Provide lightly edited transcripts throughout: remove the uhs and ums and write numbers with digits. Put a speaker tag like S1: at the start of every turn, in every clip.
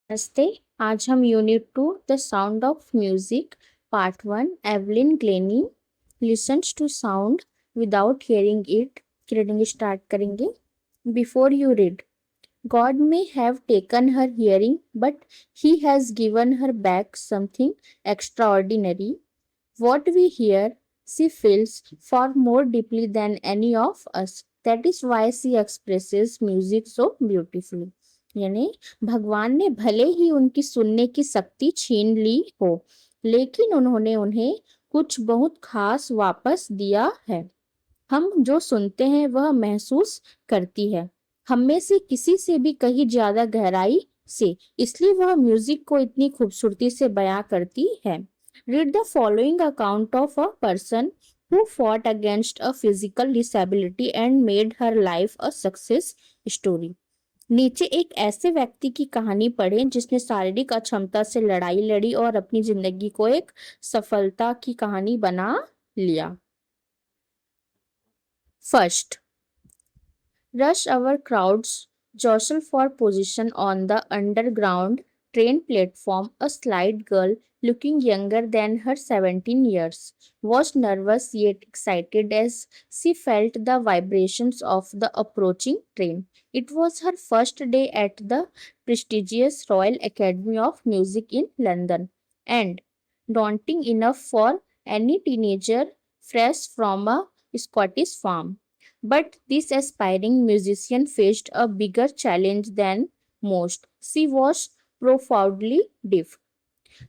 S1: नमस्ते। आज हम unit 2 the sound of music part 1 Evelyn Glennie listens to sound without hearing it reading start करेंगे। Before you read, God may have taken her hearing, but He has given her back something extraordinary. What we hear, she feels far more deeply than any of us. That is why she expresses music so beautifully. यानी भगवान ने भले ही उनकी सुनने की शक्ति छीन ली हो, लेकिन उन्होंने उन्हें कुछ बहुत खास वापस दिया है। हम जो सुनते हैं वह महसूस करती है, हम में से किसी से भी कहीं ज्यादा गहराई से, इसलिए वह म्यूजिक को इतनी खूबसूरती से बयां करती है। Read the following account of a person who fought against a physical disability and made her life a success story. नीचे एक ऐसे व्यक्ति की कहानी पढ़ें जिसने शारीरिक अक्षमता से लड़ाई लड़ी और अपनी जिंदगी को एक सफलता की कहानी बना लिया। First, rush hour crowds jostle for position on the underground train platform. A slight girl, looking younger than her 17 years, was nervous yet excited as she felt the vibrations of the approaching train. It was her first day at the prestigious Royal Academy of Music in London, and daunting enough for any teenager fresh from a Scottish farm. But this aspiring musician faced a bigger challenge than most. She was profoundly deaf.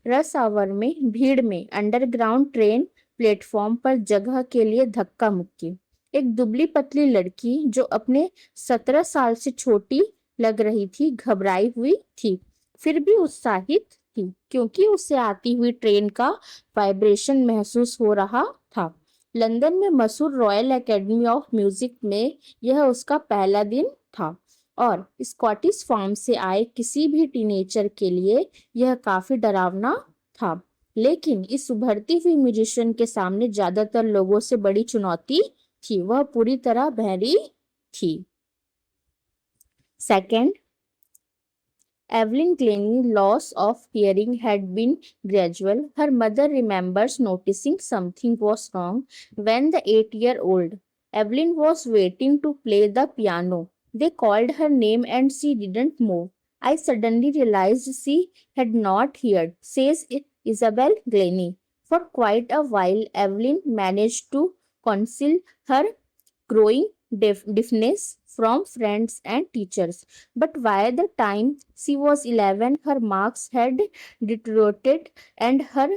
S1: रस our में भीड़ में underground train platform पर जगह के लिए धक्का मुक्की। एक दुबली पतली लड़की जो अपने 17 साल से छोटी लग रही थी, घबराई हुई थी, फिर भी उत्साहित थी क्योंकि उसे आती हुई ट्रेन का वाइब्रेशन महसूस हो रहा था। लंदन में मशहूर रॉयल एकेडमी ऑफ म्यूजिक में यह उसका पहला दिन था और स्कॉटिश फार्म से आए किसी भी टीनेजर के लिए यह काफी डरावना था। लेकिन इस उभरती हुई म्यूजिशियन के सामने ज्यादातर लोगों से बड़ी चुनौती थी, वह पूरी तरह बहरी थी। Second, Evelyn Glennie's loss of hearing had been gradual. Her mother remembers noticing something was wrong when the 8-year-old Evelyn was waiting to play the piano. They called her name and she didn't move. I suddenly realized she had not heard, says Isabel Glennie. For quite a while, Evelyn managed to conceal her growing deafness from friends and teachers. But by the time she was 11, her marks had deteriorated and her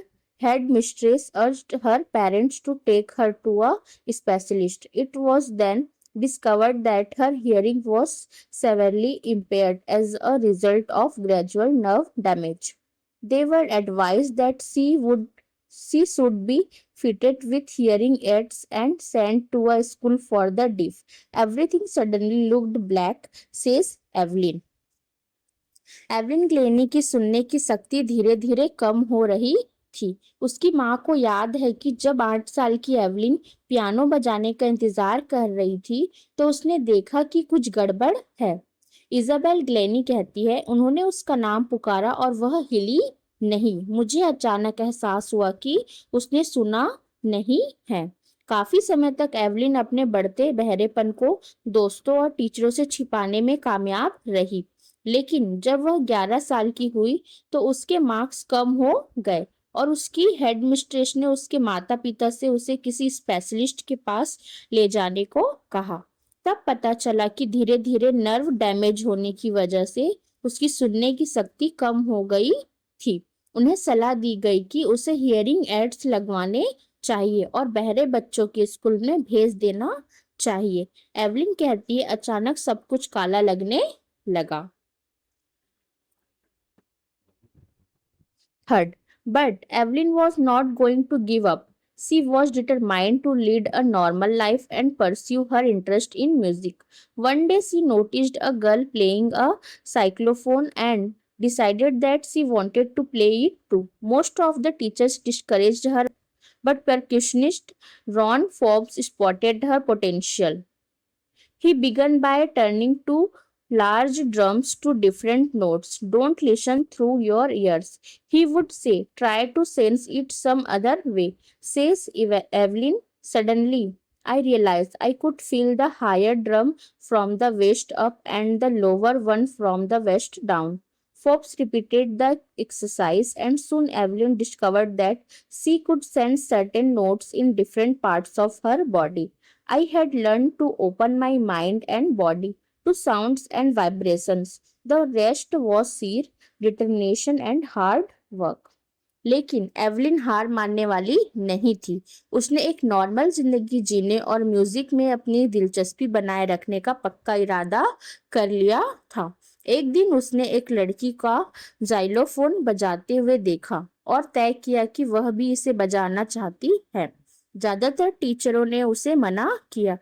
S1: headmistress urged her parents to take her to a specialist. It was then discovered that her hearing was severely impaired as a result of gradual nerve damage. They were advised that she should be fitted with hearing aids and sent to a school for the deaf. Everything suddenly looked black, says Evelyn. Evelyn Glenny की सुनने की शक्ति धीरे धीरे कम हो रही थी। उसकी माँ को याद है कि जब 8 साल की एवलिन पियानो बजाने का इंतजार कर रही थी तो उसने देखा कि कुछ गड़बड़ है। इजाबेल ग्लेनी कहती है, उन्होंने उसका नाम पुकारा और वह हिली नहीं। मुझे अचानक एहसास हुआ कि उसने सुना नहीं है। काफी समय तक एवलिन अपने बढ़ते बहरेपन को दोस्तों और टीचरों से छिपाने में कामयाब रही, लेकिन जब वह 11 साल की हुई तो उसके मार्क्स कम हो गए और उसकी हेडमिस्ट्रेस ने उसके माता पिता से उसे किसी स्पेशलिस्ट के पास ले जाने को कहा। तब पता चला कि धीरे धीरे नर्व डैमेज होने की वजह से उसकी सुनने की शक्ति कम हो गई थी। उन्हें सलाह दी गई कि उसे हियरिंग एड्स लगवाने चाहिए और बहरे बच्चों के स्कूल में भेज देना चाहिए। एवलिन कहती है, अचानक सब कुछ काला लगने लगा। Third, but Evelyn was not going to give up. She was determined to lead a normal life and pursue her interest in music. One day she noticed a girl playing a xylophone and decided that she wanted to play it too. Most of the teachers discouraged her, but percussionist Ron Forbes spotted her potential. He began by turning to large drums to different notes. Don't listen through your ears. He would say, try to sense it some other way, says Evelyn. Suddenly, I realized I could feel the higher drum from the waist up and the lower one from the waist down. Forbes repeated the exercise, and soon Evelyn discovered that she could sense certain notes in different parts of her body. I had learned to open my mind and body to sounds and vibrations. The rest was sheer determination and hard work. लेकिन Evelyn हार मानने वाली नहीं थी। उसने एक normal जिंदगी जीने और म्यूजिक में अपनी दिलचस्पी बनाए रखने का पक्का इरादा कर लिया था। एक दिन उसने एक लड़की का जाइलोफोन बजाते हुए देखा और तय किया कि वह भी इसे बजाना चाहती है। ज्यादातर टीचरों ने उसे मना किया,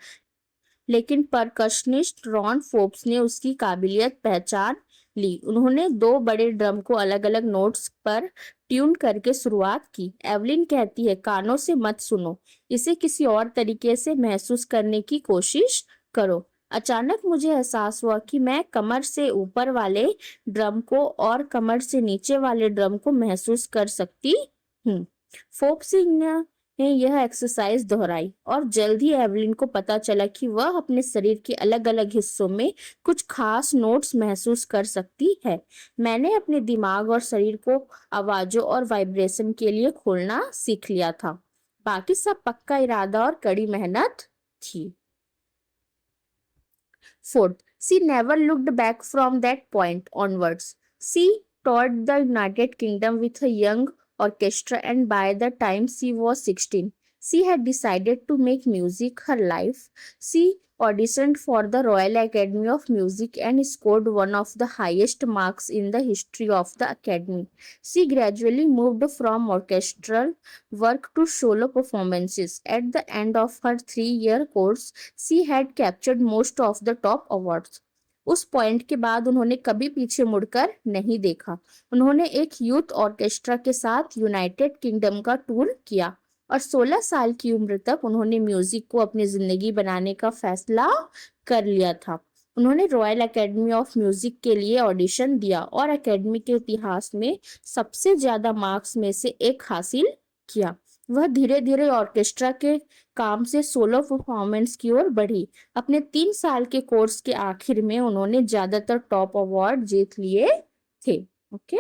S1: लेकिन परकशनिस्ट रॉन फोर्ब्स ने उसकी काबिलियत पहचान ली। उन्होंने दो बड़े ड्रम को अलग अलग नोट्स पर ट्यून करके शुरुआत की। एवलिन कहती है, कानों से मत सुनो, इसे किसी और तरीके से महसूस करने की कोशिश करो। अचानक मुझे एहसास हुआ कि मैं कमर से ऊपर वाले ड्रम को और कमर से नीचे वाले ड्रम को महसूस कर सकती हूँ। फोर्ब्स ने यह एक्सरसाइज दोहराई और जल्द ही एवलिन को पता चला कि वह अपने शरीर के अलग अलग हिस्सों में कुछ खास नोट्स महसूस कर सकती है। मैंने अपने दिमाग और शरीर को आवाजों और वाइब्रेशन के लिए खोलना सीख लिया था। बाकी सब पक्का इरादा और कड़ी मेहनत थी। Fourth, she never looked back from that point onwards. She toured the United Kingdom with a young orchestra, and by the time she was 16, she had decided to make music her life. She auditioned for the Royal Academy of Music and scored one of the highest marks in the history of the Academy. She gradually moved from orchestral work to solo performances. At the end of her 3-year course, she had captured most of the top awards. उस point के बाद उन्होंने कभी पीछे मुड़कर नहीं देखा। उन्होंने एक यूथ ऑर्केस्ट्रा के साथ यूनाइटेड किंगडम का टूर किया और 16 साल की उम्र तक उन्होंने म्यूजिक को अपनी जिंदगी बनाने का फैसला कर लिया था। उन्होंने रॉयल एकेडमी ऑफ म्यूजिक के लिए ऑडिशन दिया और एकेडमी के इतिहास में सबसे ज्यादा मार्क्स में से एक हासिल किया। वह धीरे धीरे ऑर्केस्ट्रा के काम से सोलो परफॉर्मेंस की ओर बढ़ी। अपने 3 साल के कोर्स के आखिर में उन्होंने ज्यादातर टॉप अवार्ड जीत लिए थे। ओके।